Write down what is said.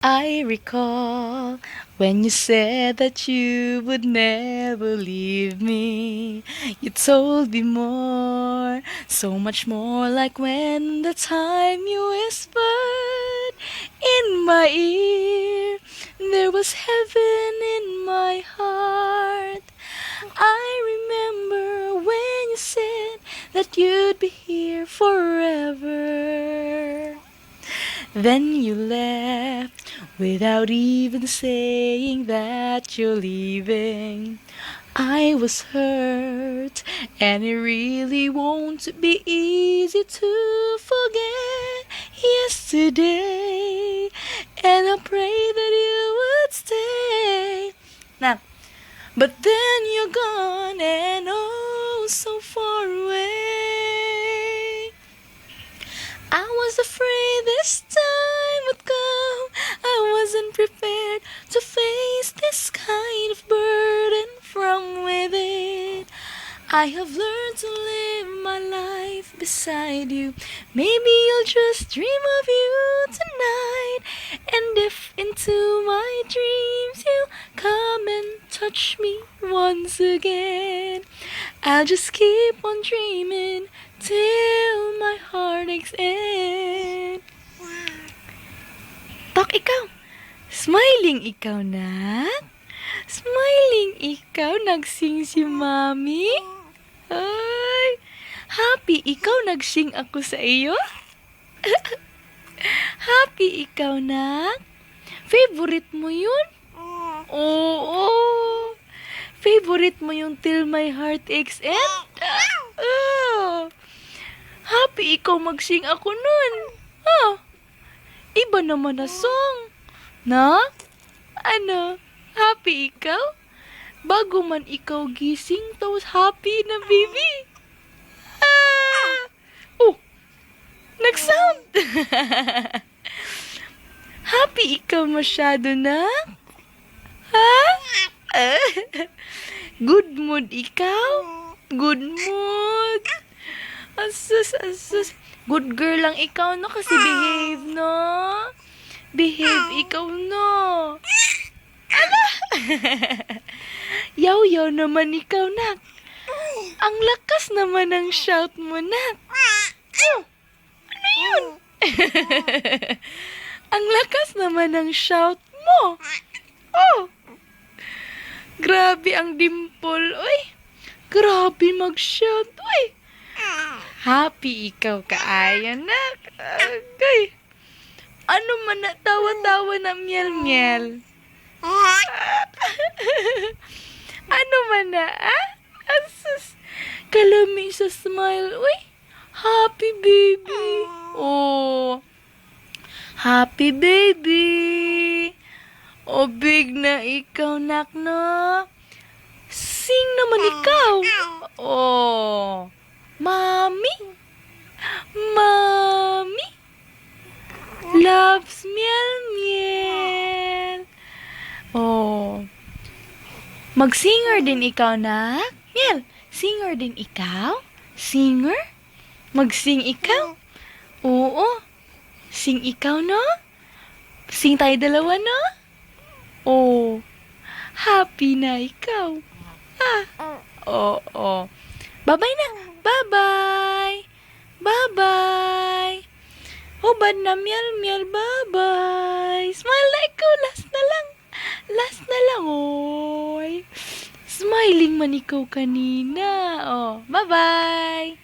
I recall when you said that you would never leave me. You told me more, so much more, like when the time you whispered in my ear. There was heaven in my heart. I remember when you said that you'd be here forever. Then you left without even saying that you're leaving. I was hurt, and it really won't be easy to forget yesterday. And I pray that you would stay. Now, but then you're gone and oh, so far away. I was afraid this time would come. I wasn't prepared to face this kind of burden from within. I have learned to live my life beside you. Maybe I'll just dream of you tonight. And if into my dreams you come and touch me once again, I'll just keep on dreaming till my heart aches end. Tak, ikaw. Smiling ikaw na. Smiling ikaw. Nagsing si Mami. Ay, happy ikaw. Nagsing ako sa iyo. Happy ikaw na. Favorite mo yun? Oo. Favorite mo yung Till My Heart Aches End? Happy ikaw magsing ako nun. Iba naman na song. Na? Ano? Happy ikaw? Bago man ikaw gising, tapos happy na baby. Oh, nag-sound. Happy ikaw masyado na? Ha? Good mood ikaw? Good mood. Asus. Good girl lang ikaw, no? Kasi behave, no? Behave ikaw, no? Ala! Yaw-yaw naman ikaw, nak. Ang lakas naman ng shout mo, nak. Ano yun? Ang lakas naman ng shout mo. Oh! Grabe ang dimple, oy. Grabe mag-shout, oy. Happy ikaw kaayo na. Okay. Ano man na tawa-tawa na miel-miel? Ano man na, Asus. Kalami sa smile. Uy, happy baby. Oh, happy baby. O big na ikaw, nak, no? Sing naman ikaw. Oh, Mommy? Mommy? Loves miel-miel. Oh. Mag-singer din ikaw, nak? Miel, singer din ikaw? Singer? Mag-sing ikaw? Oo. Sing ikaw, no? Sing tayo dalawa, no? Oh. Happy na ikaw. Oo. Bye-bye na. Bye-bye. Bye-bye. Hubad na miel-miel. Bye-bye. Smile na ikaw. Last na lang. Last na lang, oy. Smiling man ikaw kanina. Oh, bye-bye.